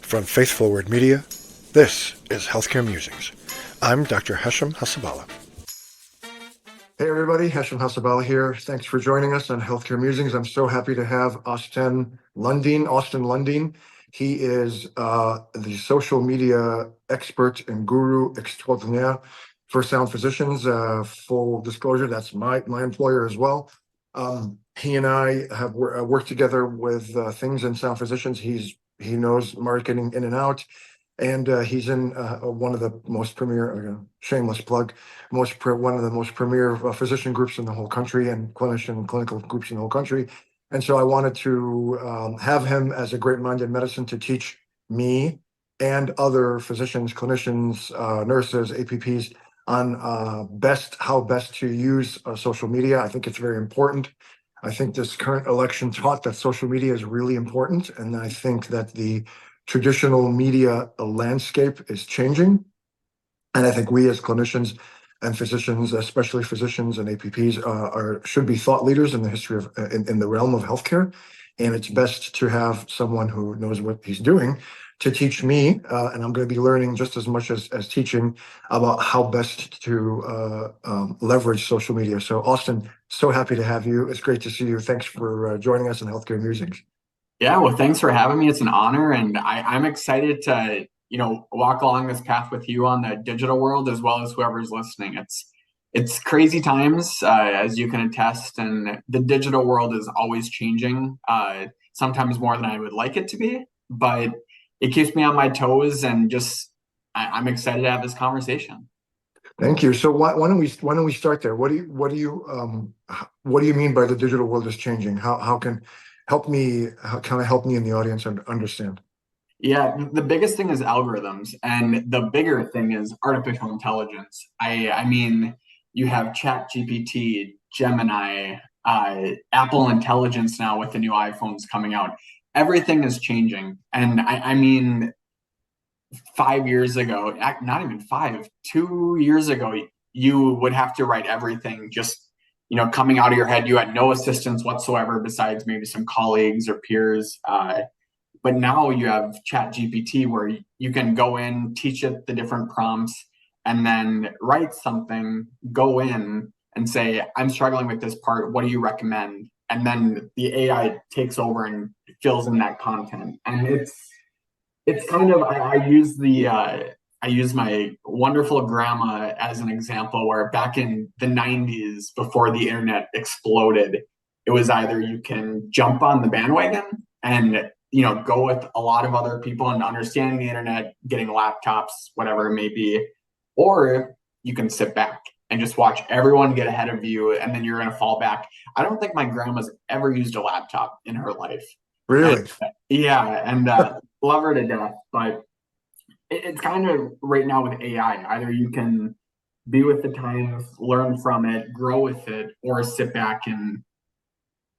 From Faithful Word Media, this is Healthcare Musings. I'm Dr. Hesham Hasabala. Hey everybody, Hesham Hasabala here. Thanks for joining us on Healthcare Musings. I'm so happy to have Austan Lundeen. He is the social media expert and guru extraordinaire for Sound Physicians. Full disclosure, that's my employer as well. He and I have worked together with things in Sound Physicians. He knows marketing in and out, and he's in one of the most premier, shameless plug, one of the most premier physician groups in the whole country and clinical groups in the whole country. And so I wanted to have him as a great mind in medicine to teach me and other physicians, clinicians, nurses, APPs on how best to use social media. I think it's very important. I think this current election taught that social media is really important, and I think that the traditional media landscape is changing. And I think we as clinicians and physicians, especially physicians and APPs, should be thought leaders in the history of in the realm of healthcare. And it's best to have someone who knows what he's doing to teach me, and I'm going to be learning just as much as teaching about how best to leverage social media. So Austan, so happy to have you. It's great to see you. Thanks for joining us in Healthcare Musings. Yeah, well, thanks for having me. It's an honor, and I'm excited to, walk along this path with you on the digital world as well as whoever's listening. It's crazy times, as you can attest, and the digital world is always changing, sometimes more than I would like it to be, but it keeps me on my toes, and I'm excited to have this conversation. Thank you. So why don't we start there? What do you mean by the digital world is changing? How can help me in the audience understand? Yeah, the biggest thing is algorithms, and the bigger thing is artificial intelligence. I mean, you have Chat GPT, Gemini, Apple Intelligence now with the new iPhones coming out. Everything is changing, and I mean, 5 years ago, not even 2 years ago, you would have to write everything just, coming out of your head. You had no assistance whatsoever besides maybe some colleagues or peers. But now you have Chat GPT where you can go in, teach it the different prompts, and then write something, go in and say, I'm struggling with this part. What do you recommend? And then the AI takes over and fills in that content. And it's kind of, I use my wonderful grandma as an example, where back in the 90s, before the internet exploded, it was either you can jump on the bandwagon and go with a lot of other people and understanding the internet, getting laptops, whatever it may be, or you can sit back and just watch everyone get ahead of you, and then you're going to fall back. I don't think my grandma's ever used a laptop in her life. Really? And love her to death, but it's kind of right now with AI. Either you can be with the times, learn from it, grow with it, or sit back and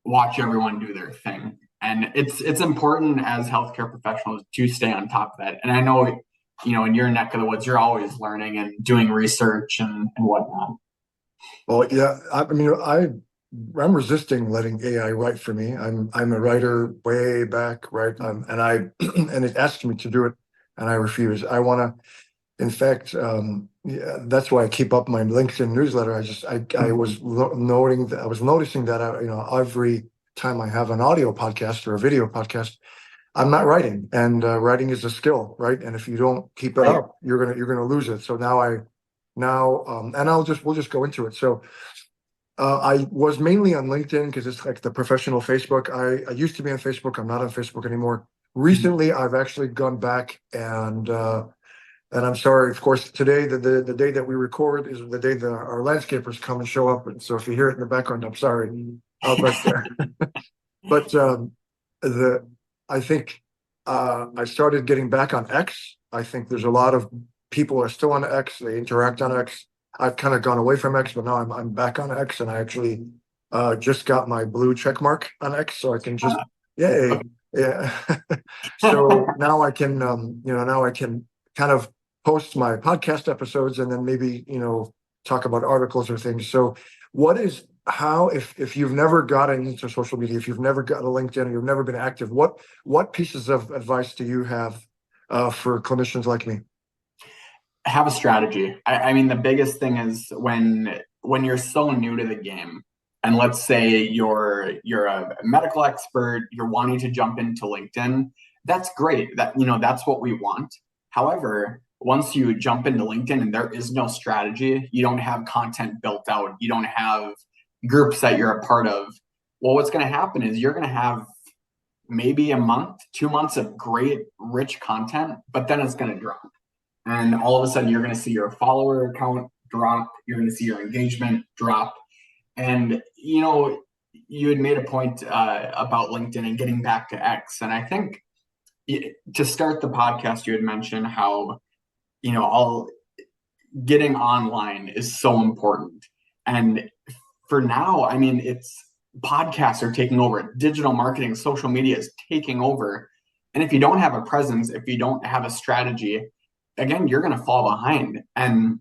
watch everyone do their thing. And it's important as healthcare professionals to stay on top of that. And I know, in your neck of the woods, you're always learning and doing research and whatnot. Well, yeah, I'm resisting letting AI write for me. I'm a writer way back, right? And it asks me to do it, and I refuse. I want to. In fact, yeah, that's why I keep up my LinkedIn newsletter. I was noticing that every time I have an audio podcast or a video podcast, I'm not writing, and writing is a skill, right? And if you don't keep it up, you're gonna lose it. So we'll just go into it. So I was mainly on LinkedIn because it's like the professional Facebook. I used to be on Facebook. I'm not on Facebook anymore. Recently, I've actually gone back and I'm sorry, of course, today, the day that we record is the day that our landscapers come and show up. And so if you hear it in the background, I'm sorry. But I think I started getting back on X. I think there's a lot of people are still on X. They interact on X. I've kind of gone away from X, but now I'm back on X, and I actually just got my blue check mark on X, so I can just yay, yeah. So now I can now I can kind of post my podcast episodes, and then maybe talk about articles or things. So if you've never gotten into social media, if you've never got a LinkedIn, or you've never been active, what pieces of advice do you have for clinicians like me? Have a strategy. I mean, the biggest thing is when you're so new to the game, and let's say you're a medical expert, you're wanting to jump into LinkedIn. That's great. That's what we want. However, once you jump into LinkedIn and there is no strategy, you don't have content built out, you don't have groups that you're a part of. Well, what's going to happen is you're going to have maybe a month, 2 months of great, rich content, but then it's going to drop. And all of a sudden, you're going to see your follower count drop. You're going to see your engagement drop. And, you had made a point about LinkedIn and getting back to X. And I think to start the podcast, you had mentioned how, all getting online is so important. And for now, I mean, podcasts are taking over, digital marketing, social media is taking over. And if you don't have a presence, if you don't have a strategy, again, you're going to fall behind. And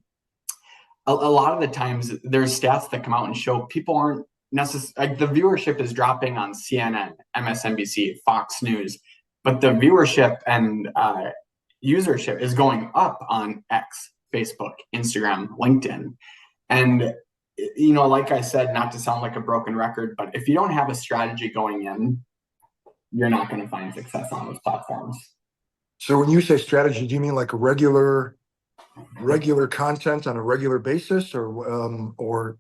a lot of the times there's stats that come out and show people aren't necessarily, like, the viewership is dropping on CNN, MSNBC, Fox News, but the viewership and usership is going up on X, Facebook, Instagram, LinkedIn. And, like I said, not to sound like a broken record, but if you don't have a strategy going in, you're not going to find success on those platforms. So when you say strategy, do you mean like regular content on a regular basis, or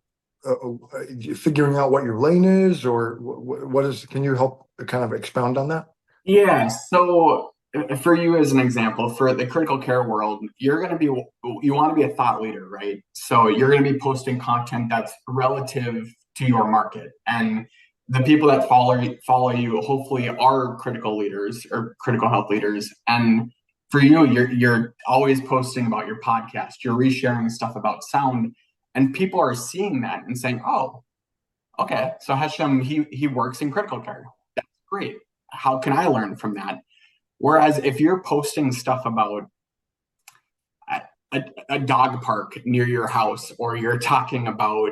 figuring out what your lane is, or what is? Can you help kind of expound on that? Yeah. So for you, as an example, for the critical care world, you want to be a thought leader, right? So you're going to be posting content that's relative to your market, and the people that follow you hopefully are critical leaders or critical health leaders. And for you, you're always posting about your podcast, you're resharing stuff about sound, and people are seeing that and saying, oh, okay, so Hesham, he works in critical care. That's great. How can I learn from that? Whereas if you're posting stuff about a dog park near your house, or you're talking about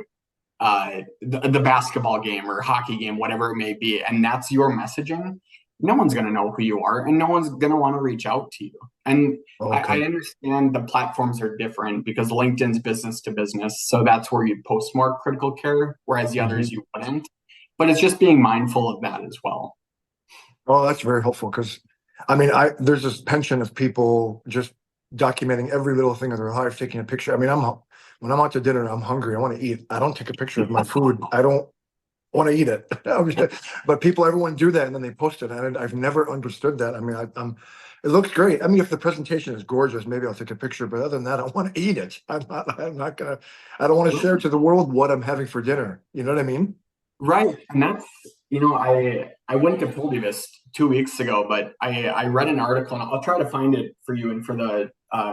the basketball game or hockey game, whatever it may be, and that's your messaging, no one's going to know who you are, and no one's going to want to reach out to you. And I understand the platforms are different because LinkedIn's business to business, so that's where you post more critical care, whereas the others you wouldn't. But it's just being mindful of that as well. Oh, that's very helpful, because I mean, there's this penchant of people just documenting every little thing of their life, taking a picture. I mean, when I'm out to dinner, I'm hungry, I want to eat. I don't take a picture of my food. I don't want to eat it. But everyone do that, and then they post it. And I've never understood that. I mean, it looks great. I mean, if the presentation is gorgeous, maybe I'll take a picture. But other than that, I want to eat it. I don't want to share to the world what I'm having for dinner. You know what I mean? Right. And that's, I wouldn't have told you this 2 weeks ago, but I read an article, and I'll try to find it for you and for the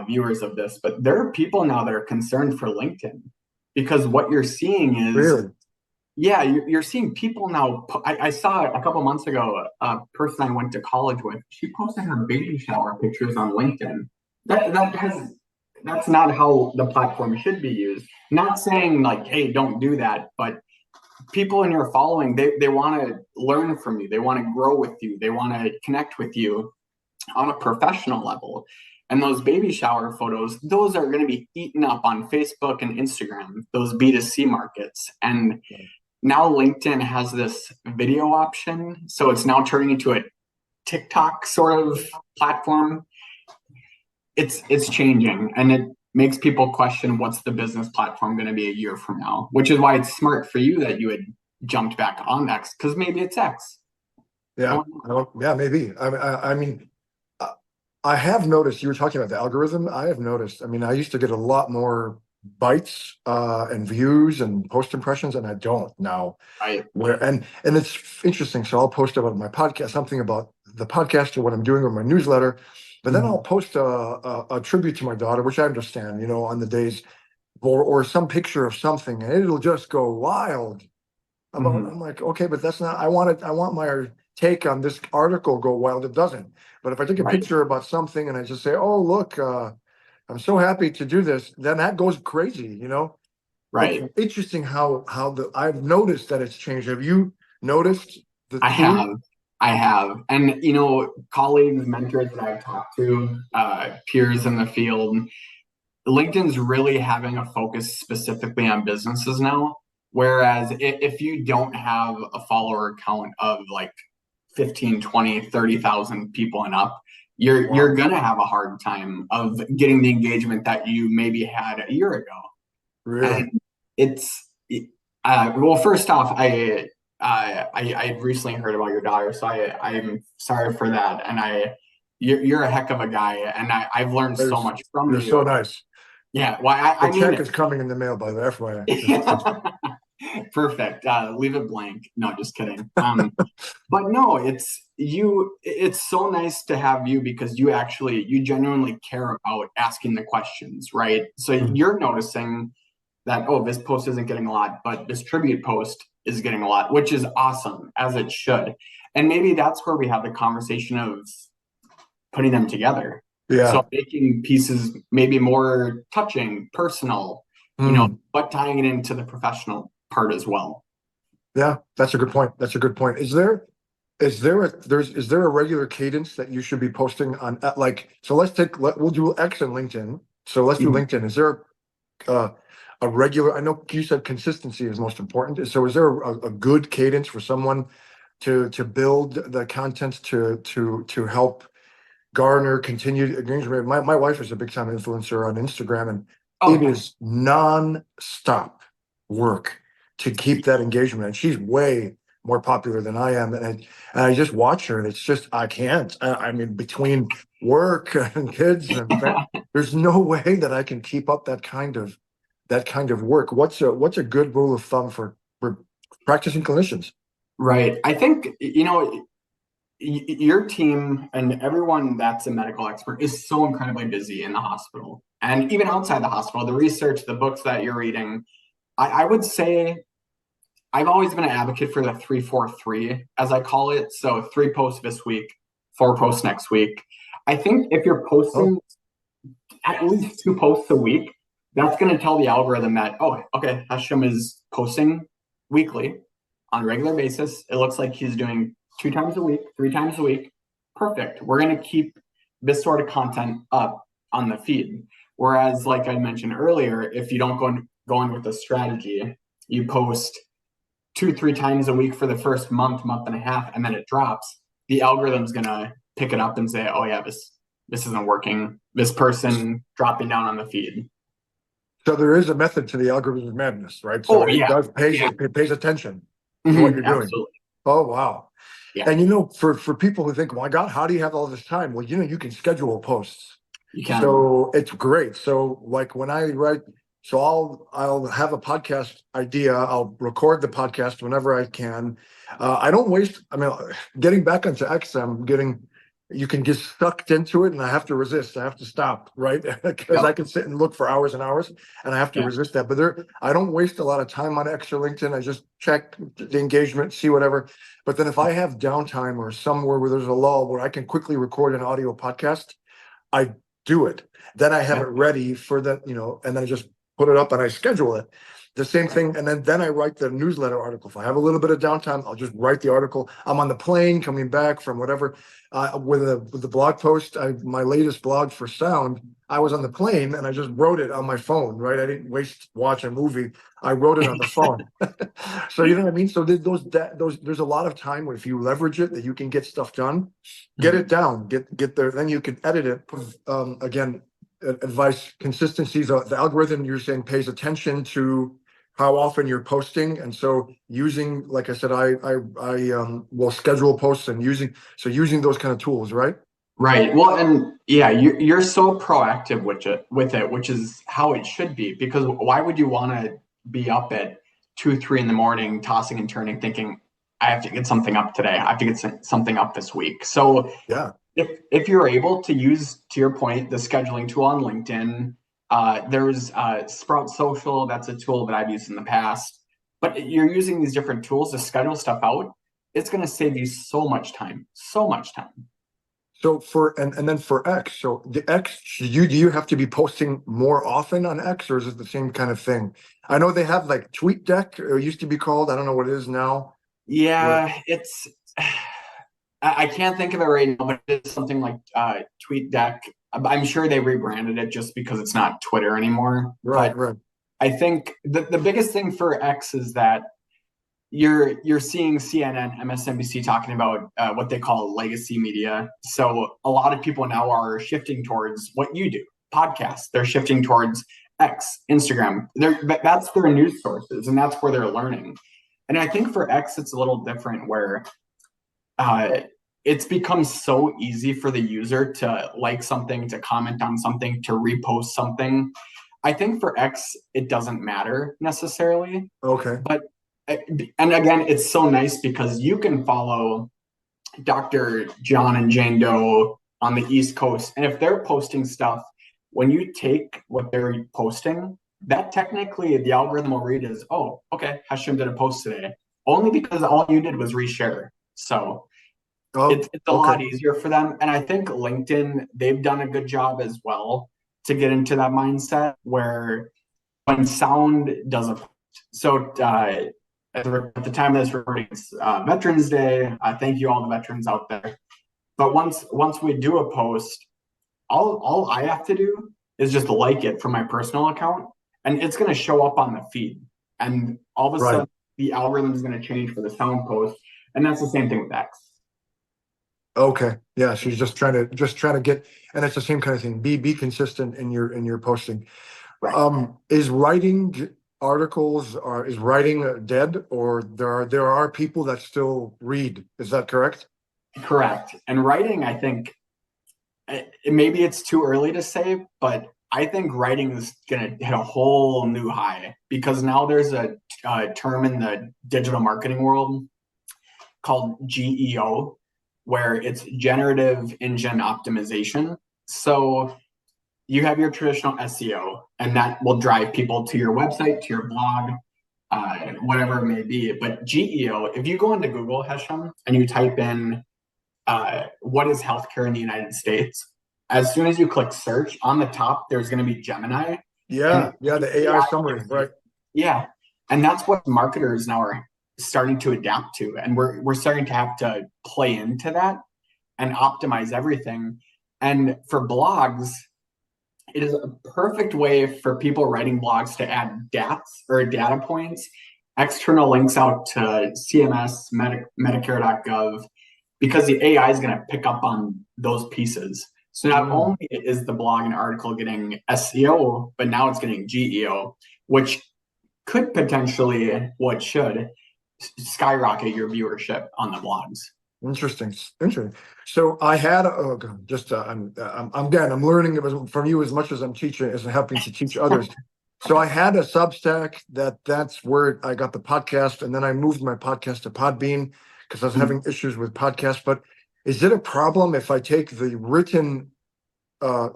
viewers of this. But there are people now that are concerned for LinkedIn, because what you're seeing is, really, yeah, you're seeing people now. I saw a couple months ago a person I went to college with. She posted her baby shower pictures on LinkedIn. That's not how the platform should be used. Not saying like, hey, don't do that, but people in your following, they want to learn from you, they want to grow with you, they want to connect with you on a professional level. And those baby shower photos, those are going to be eaten up on Facebook and Instagram, those B2C markets. And now LinkedIn has this video option, so it's now turning into a TikTok sort of platform. It's changing, and it makes people question what's the business platform going to be a year from now, which is why it's smart for you that you had jumped back on X, because maybe it's X. Yeah, yeah, maybe. I mean, I have noticed, you were talking about the algorithm. I have noticed, I mean, I used to get a lot more bites and views and post impressions, and I don't now. Right. And it's interesting. So I'll post about my podcast, something about the podcast or what I'm doing, or my newsletter, but then I'll post a tribute to my daughter, which I understand, on the days, or some picture of something, and it'll just go wild. I'm like, okay, but that's not. I want my take on this article go wild. It doesn't. But if I take a picture about something and I just say, oh, look, I'm so happy to do this, then that goes crazy, Right. It's interesting how I've noticed that it's changed. Have you noticed the I have. I have. And, colleagues, mentors that I've talked to, peers in the field, LinkedIn's really having a focus specifically on businesses now. Whereas if you don't have a follower count of like 15, 20, 30,000 people and up, you're going to have a hard time of getting the engagement that you maybe had a year ago. Really? And it's well, first off, I recently heard about your daughter, so I'm sorry for that. And you're a heck of a guy, and I've learned so much from You're so you. nice. Yeah, well, The I mean check it. is coming in the mail, by the FYI. Perfect. Leave it blank. No, just kidding. But no, it's you. It's so nice to have you because you genuinely care about asking the questions, right? So you're noticing that, oh, this post isn't getting a lot, but this tribute post is getting a lot, which is awesome, as it should. And maybe that's where we have the conversation of putting them together. Yeah. So making pieces maybe more touching, personal, but tying it into the professional part as well. Yeah, that's a good point. That's a good point. Is there a regular cadence that you should be posting on so we'll do X and LinkedIn. So let's do Mhm. LinkedIn. Is there a regular, I know you said consistency is most important. So is there a good cadence for someone to build the content to help garner continued engagement? My wife is a big time influencer on Instagram, and it is non-stop work to keep that engagement. And she's way more popular than I am. And I just watch her, and it's just, I can't. I mean, between work and kids and there's no way that I can keep up that kind of work. What's a good rule of thumb for practicing clinicians? Right. I think, your team and everyone that's a medical expert is so incredibly busy in the hospital and even outside the hospital. The research, the books that you're reading, I would say I've always been an advocate for the 3-4-3, as I call it. So 3 posts this week, 4 posts next week. I think if you're posting at least 2 posts a week, that's going to tell the algorithm that, oh, okay, Hashem is posting weekly on a regular basis. It looks like he's doing 2 times a week, 3 times a week. Perfect. We're going to keep this sort of content up on the feed. Whereas, like I mentioned earlier, if you don't go in with a strategy, you post 2-3 times a week for the first month and a half, and then it drops, the algorithm's going to pick it up and say, oh, yeah, this isn't working. This person dropping down on the feed. So there is a method to the algorithm madness, right? So it does it pays attention to what you're doing. Absolutely. Oh, wow. Yeah. And for people who think, well, my God, how do you have all this time? Well, you can schedule posts. You can. So it's great. So like when I write, so I'll have a podcast idea. I'll record the podcast whenever I can. I don't waste. I mean, getting back onto X, you can get sucked into it, and I have to resist. I have to stop, right? Because I can sit and look for hours and hours, and I have to resist that. But I don't waste a lot of time on X or LinkedIn. I just check the engagement, see whatever. But then if I have downtime or somewhere where there's a lull where I can quickly record an audio podcast, I do it. Then I have it ready for that, and then I just put it up and I schedule it. The same thing, and then I write the newsletter article. If I have a little bit of downtime, I'll just write the article. I'm on the plane coming back from whatever. With the blog post, my latest blog for sound, I was on the plane and I just wrote it on my phone, right? I didn't watch a movie. I wrote it on the phone. So you know what I mean? So there's a lot of time where if you leverage it, that you can get stuff done, get it down, get there, then you can edit it. Again, advice, consistency. The algorithm you're saying pays attention to how often you're posting, and so using, like I said, I will schedule posts and using those kind of tools, right? Right. Well, and yeah, you're so proactive with it, which is how it should be. Because why would you want to be up at 2-3 in the morning, tossing and turning, thinking, I have to get something up today. I have to get something up this week. So yeah, if you're able to use, to your point, the scheduling tool on LinkedIn, there's Sprout Social. That's a tool that I've used in the past. But you're using these different tools to schedule stuff out. It's going to save you so much time, so much time. So and then for X, so the X, do you have to be posting more often on X, or is it the same kind of thing? I know they have like TweetDeck, or it used to be called. I don't know what it is now. Yeah, it's I can't think of it right now, but it's something like TweetDeck. I'm sure they rebranded it just because it's not Twitter anymore. Right, But right. I think the biggest thing for X is that you're seeing CNN, MSNBC talking about what they call legacy media. So a lot of people now are shifting towards what you do, podcasts. They're shifting towards X, Instagram. That's their news sources, and that's where they're learning. And I think for X, it's a little different where uh, it's become so easy for the user to like something, to comment on something, to repost something. I think for X, it doesn't matter necessarily, Okay. but and again, it's so nice because you can follow Dr. John and Jane Doe on the East Coast, and if they're posting stuff, when you take what they're posting, that technically the algorithm will read as, oh, okay, Hashem did a post today, only because all you did was reshare. So Oh, it's a okay. lot easier for them. And I think LinkedIn, they've done a good job as well to get into that mindset where when sound does a so at the time of this recording, it's Veterans Day. Thank you all the veterans out there. But once we do a post, all I have to do is just like it from my personal account, and it's going to show up on the feed. And all of a Right. sudden, the algorithm is going to change for the sound post, and that's the same thing with X. Okay. Yeah. She's just trying to get, and it's the same kind of thing. Be consistent in your posting. Right. Is writing articles or is writing dead, or there are people that still read? Is that correct? Correct. And writing, I think maybe it's too early to say, but I think writing is going to hit a whole new high because now there's a term in the digital marketing world called GEO, where it's generative engine optimization. So you have your traditional SEO, and that will drive people to your website, to your blog, whatever it may be. But GEO, if you go into Google, Hesham, and you type in what is healthcare in the United States, as soon as you click search on the top, there's going to be Gemini, Yeah. and Yeah. the The AI AI summary. gives you, Right. yeah, and that's what marketers now are starting to adapt to, and we're starting to have to play into that and optimize everything. And for blogs, it is a perfect way for people writing blogs to add DATs or data points, external links out to CMS, Medicare.gov, because the AI is going to pick up on those pieces. So not Mm. only is the blog and article getting SEO, but now it's getting GEO, which could potentially, what should, skyrocket your viewership on the blogs. Interesting. Interesting. So I had just I'm again I'm learning from you as much as I'm teaching as helping to teach others. So I had a Substack that's where I got the podcast, and then I moved my podcast to Podbean because I was having issues with podcasts. But is it a problem if I take the written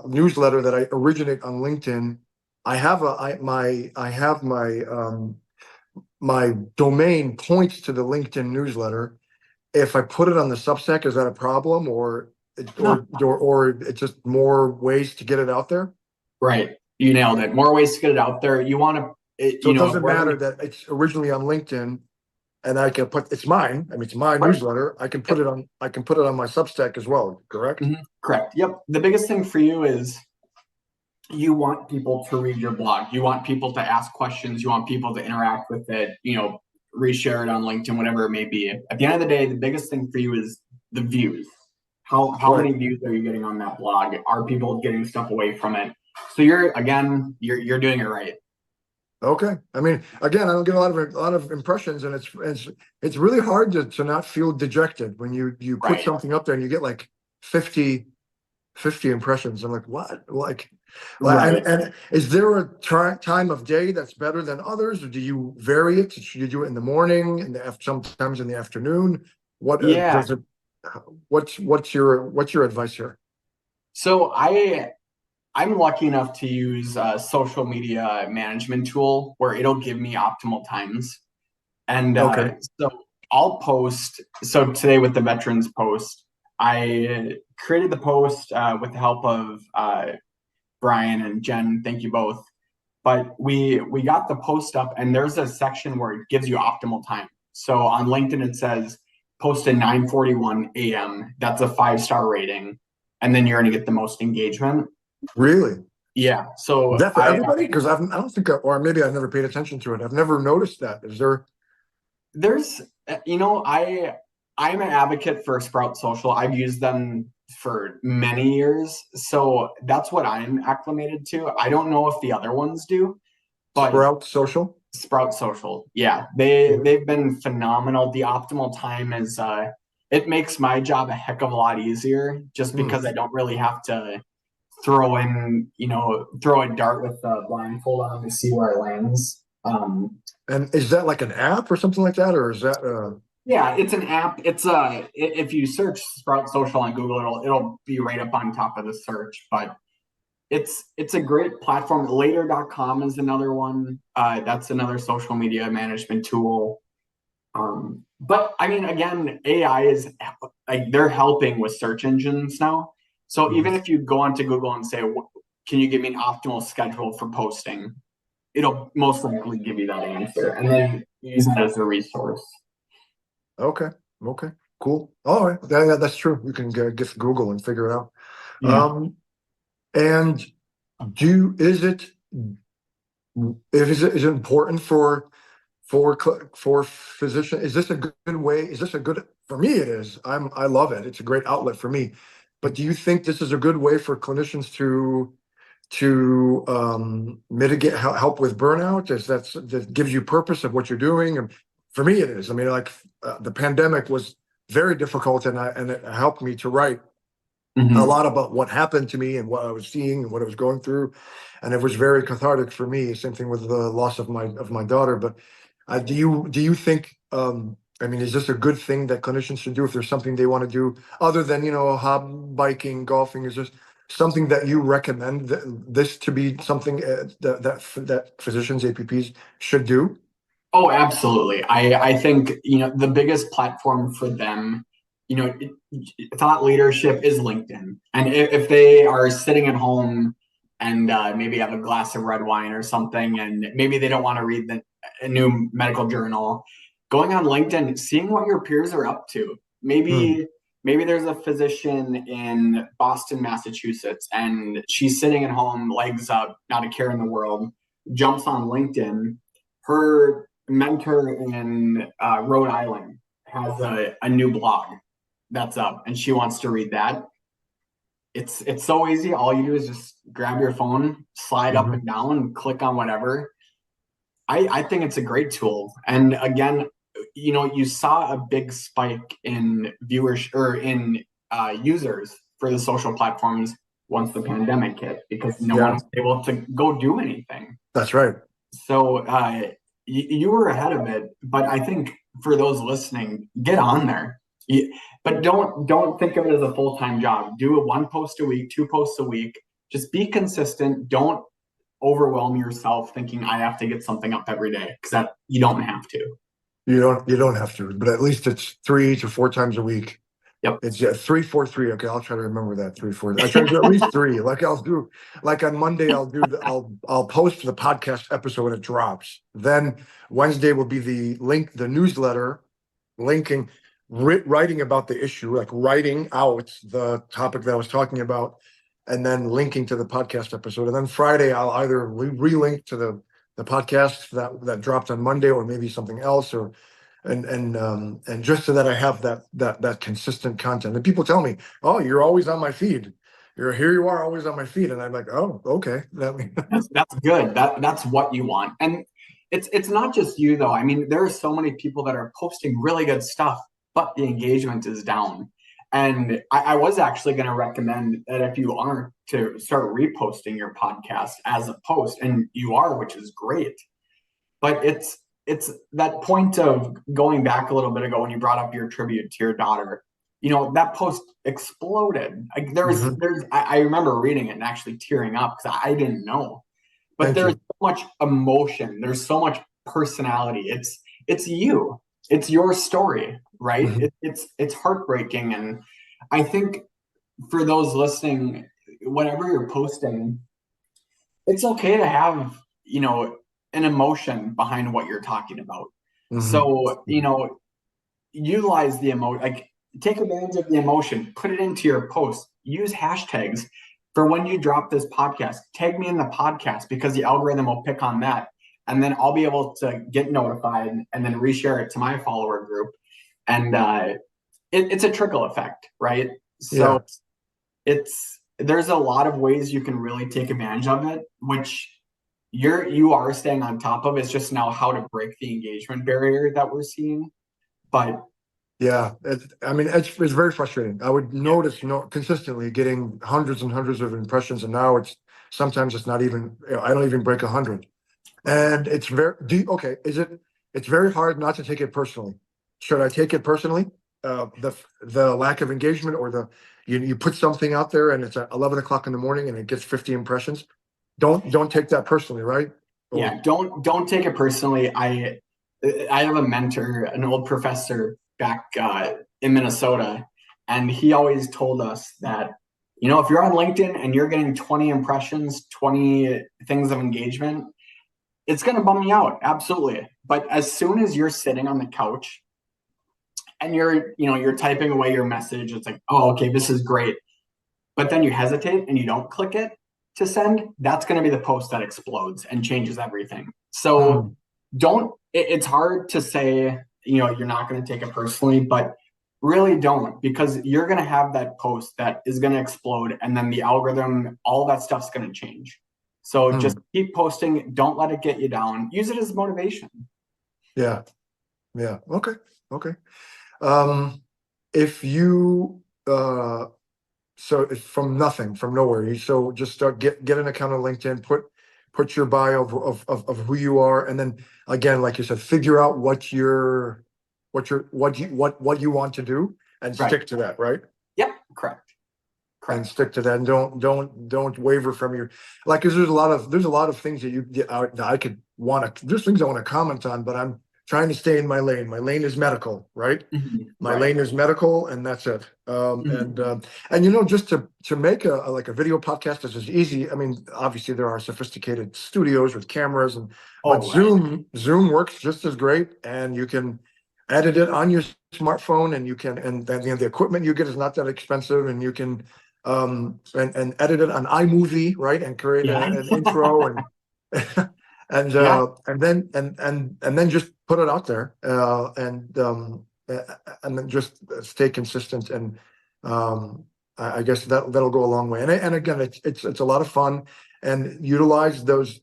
newsletter that I originate on LinkedIn? I have my domain points to the LinkedIn newsletter. If I put it on the Substack, is that a problem, or No, it's just more ways to get it out there? right. You nailed it. More ways to get it out there. You want to, So it if doesn't we're going matter to, that it's originally on LinkedIn, and I can put it's mine. I mean, it's my right. newsletter. Yep. I can put it on my Substack as well. Correct? Correct. Yep. The biggest thing for you is you want people to read your blog. You want people to ask questions. You want people to interact with it, reshare it on LinkedIn, whatever it may be. At the end of the day, the biggest thing for you is the views. How Right. many views are you getting on that blog? Are people getting stuff away from it? So you're doing it right. Okay. I mean, again, I don't get a lot of impressions, and it's really hard to not feel dejected when you put Right. something up there and you get like 50 50 impressions. I'm like, what? Right. And is there a time of day that's better than others, or do you vary it? Should you do it in the morning, sometimes in the afternoon? What Yeah. does it? What's your advice here? So I'm lucky enough to use a social media management tool where it'll give me optimal times. And Okay. so I'll post. So today with the veterans post, I created the post with the help of Brian and Jen. Thank you both. But we got the post up, and there's a section where it gives you optimal time. So on LinkedIn, it says post at 9:41 a.m. That's a 5-star rating, and then you're going to get the most engagement. Really? Yeah. So Is that for everybody? Because I don't think, or maybe I've never paid attention to it. I've never noticed that. Is there? there's, I'm an advocate for Sprout Social. I've used them for many years, so that's what I'm acclimated to. I don't know if the other ones do, but Sprout Social? Sprout Social, yeah, they've been phenomenal. The optimal time is it makes my job a heck of a lot easier just Hmm. because I don't really have to throw a dart with the blindfold on to see where it lands. And is that like an app or something like that, or is that? Yeah, it's an app. It's if you search Sprout Social on Google, it'll be right up on top of the search. But it's a great platform. Later.com is another one. That's another social media management tool. But I mean, again, AI is like they're helping with search engines now. So Mhm. even if you go onto Google and say, "Can you give me an optimal schedule for posting?" It'll most likely give you that answer, and then use it as a resource. Okay. Okay. Cool. All right. Yeah, that's true. You can get Google and figure it out. Yeah. And is it is it important for physician? Is this a good way? Is this a good for me? It is. I love it. It's a great outlet for me. But do you think this is a good way for clinicians to mitigate help with burnout? That gives you purpose of what you're doing? And for me, it is. I mean, like the pandemic was very difficult, and it helped me to write a Mhm. lot about what happened to me and what I was seeing and what I was going through, and it was very cathartic for me. Same thing with the loss of my daughter. But do you think? I mean, is this a good thing that clinicians should do if there's something they want to do other than biking, golfing? Is this something that you recommend this to be something that physicians, APPs should do? Oh, absolutely. I think, the biggest platform for them, thought leadership is LinkedIn. And if they are sitting at home and maybe have a glass of red wine or something, and maybe they don't want to read a new medical journal, going on LinkedIn, seeing what your peers are up to. Hmm. Maybe there's a physician in Boston, Massachusetts, and she's sitting at home, legs up, not a care in the world, jumps on LinkedIn. Her mentor in Rhode Island has a new blog that's up, and she wants to read that. It's so easy. All you do is just grab your phone, slide up Hmm. and down, click on whatever. I think it's a great tool. And again, you saw a big spike in viewers or in users for the social platforms once the pandemic hit because no one Yeah, was able to go do anything. that's right. So you were ahead of it, but I think for those listening, get on there. But don't think of it as a full-time job. Do a 1 post a week, 2 posts a week. Just be consistent. Don't overwhelm yourself thinking I have to get something up every day because that you don't have to. You don't have to, but at least it's 3 to 4 times a week. Yep. It's 3 4 3. Okay, I'll try to remember that 3 4. I try to do at least three. Like on Monday, I'll post the podcast episode when it drops. Then Wednesday will be the newsletter, linking, writing about the issue, like writing out the topic that I was talking about, and then linking to the podcast episode. And then Friday, I'll either relink to the podcast that dropped on Monday, or maybe something else, or and just so that I have that consistent content. And people tell me, "Oh, you're always on my feed. You are always on my feed," and I'm like, "Oh, okay." That's good. That's what you want. And it's not just you though. I mean, there are so many people that are posting really good stuff, but the engagement is down. And I was actually going to recommend that if you aren't, to start reposting your podcast as a post, and you are, which is great. But it's that point of going back a little bit ago when you brought up your tribute to your daughter. That post exploded. Like Mhm. I remember reading it and actually tearing up because I didn't know. But Thank there's you. so much emotion. There's so much personality. It's you. It's your story, right? Mhm. It's heartbreaking, and I think for those listening, whatever you're posting, it's okay to have an emotion behind what you're talking about. Mhm. So utilize the emotion, like take advantage of the emotion, put it into your post, use hashtags for when you drop this podcast, tag me in the podcast because the algorithm will pick on that. And then I'll be able to get notified and then reshare it to my follower group. And it's a trickle effect, right? Yeah. So there's a lot of ways you can really take advantage of it, which you are staying on top of. It's just now how to break the engagement barrier that we're seeing. But Yeah, I mean, it's very frustrating. I would notice, consistently getting hundreds and hundreds of impressions, and now sometimes it's not even, I don't even break 100. And it's okay, it's very hard not to take it personally. Should I take it personally? The lack of engagement, or you put something out there and it's at 11 o'clock in the morning and it gets 50 impressions. Don't take that personally, right? yeah, don't take it personally. I have a mentor, an old professor back in Minnesota, and he always told us that, if you're on LinkedIn and you're getting 20 impressions, 20 things of engagement, it's going to bum me out, absolutely. But as soon as you're sitting on the couch and you're typing away your message, it's like, oh, okay, this is great. But then you hesitate and you don't click it to send, that's going to be the post that explodes and changes everything. So it's hard to say, you're not going to take it personally, but really don't, because you're going to have that post that is going to explode, and then the algorithm, all that stuff's going to change. So just keep posting. Don't let it get you down. Use it as motivation. Yeah. Yeah. Okay. If you so it's from nothing, from nowhere, so just get an account on LinkedIn, put your bio of who you are, and then again, like you said, figure out what you want to do, and stick to that, right? Yep, correct. And stick to that, and don't waver from your, like, because there's a lot of things that I could want to, there's things I want to comment on, but I'm trying to stay in my lane. My lane is medical, right? My lane is medical, and that's it. And just to make a video podcast is easy. I mean, obviously there are sophisticated studios with cameras, but Zoom works just as great, and you can edit it on your smartphone, and the equipment you get is not that expensive, and you can and edit it on iMovie, right? And create an intro and and then just put it out there, and then just stay consistent, and I guess that'll go a long way. And again, it's a lot of fun, and utilize those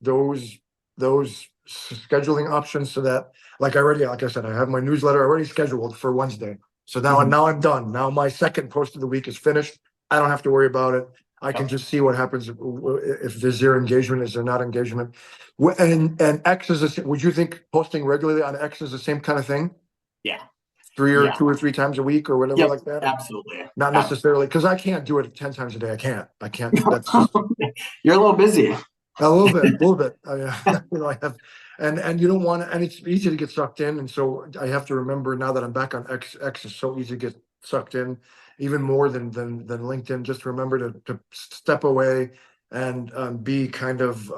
scheduling options, so that, like I said, I have my newsletter already scheduled for Wednesday. So now I'm done. Now my second post of the week is finished. I don't have to worry about it. I can just see what happens if there's zero engagement, is there not engagement. And X would you think posting regularly on X is the same kind of thing? Yeah. 2 or 3 times a week or whatever, like that? Absolutely. Not necessarily, because I can't do it 10 times a day. I can't. That's just You're a little busy. A little bit. I have, and you don't want to, and it's easy to get sucked in. And so I have to remember, now that I'm back on X is so easy to get sucked in, even more than LinkedIn. Just remember to step away and be kind of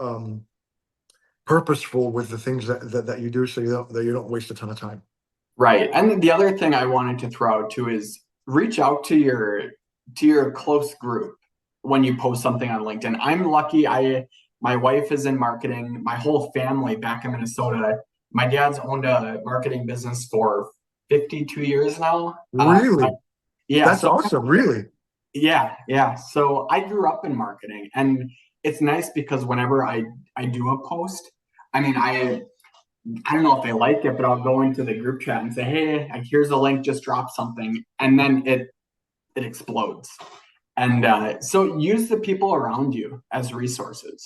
purposeful with the things that you do, so you don't waste a ton of time. Right. And the other thing I wanted to throw out too is reach out to your close group when you post something on LinkedIn. I'm lucky. My wife is in marketing. My whole family back in Minnesota. My dad's owned a marketing business for 52 years now. Really? Yeah. That's awesome. Really? Yeah. So I grew up in marketing, and it's nice because whenever I do a post, I mean, I don't know if they like it, but I'll go into the group chat and say, hey, here's a link, just drop something. And then it explodes. And so use the people around you as resources.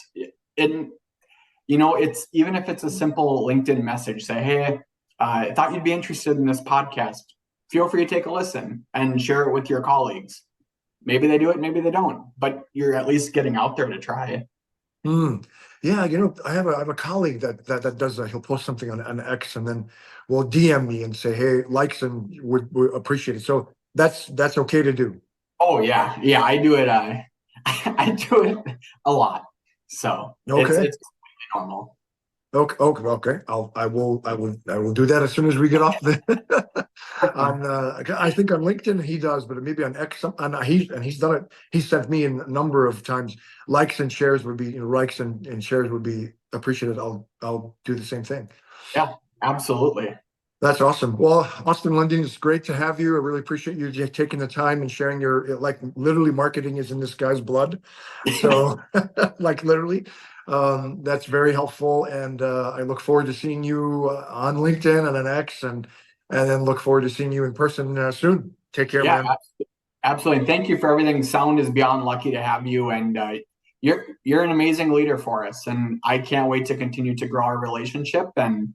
It's, even if it's a simple LinkedIn message, say, hey, I thought you'd be interested in this podcast. Feel free to take a listen and share it with your colleagues. Maybe they do it, maybe they don't, but you're at least getting out there to try it. Yeah, I have a colleague that does that. He'll post something on X, and then will DM me and say, hey, likes, and would appreciate it. So that's okay to do. Oh yeah. I do it. I do it a lot. So it's normal. Okay. I will do that as soon as we get off the I think on LinkedIn he does, but maybe on X. He's done it. He sent me a number of times. Likes and shares would be, likes and shares would be appreciated. I'll do the same thing. Yeah, absolutely. That's awesome. Well, Austan Lundeen, it's great to have you. I really appreciate you taking the time and sharing literally marketing is in this guy's blood. So like literally, that's very helpful. And I look forward to seeing you on LinkedIn and on X and then look forward to seeing you in person soon. Take care, Yeah, man. absolutely. Thank you for everything. Sound is beyond lucky to have you. And you're an amazing leader for us. And I can't wait to continue to grow our relationship. And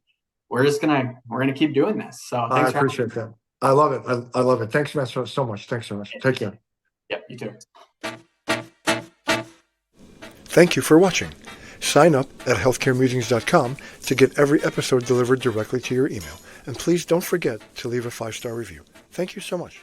we're gonna keep doing this. So I thanks for appreciate that. I love it. I love it. Thanks, man, so much. Thanks so much. Take care. Yep, you too. Thank you for watching. Sign up at healthcaremusings.com to get every episode delivered directly to your email. And please don't forget to leave a 5-star review. Thank you so much.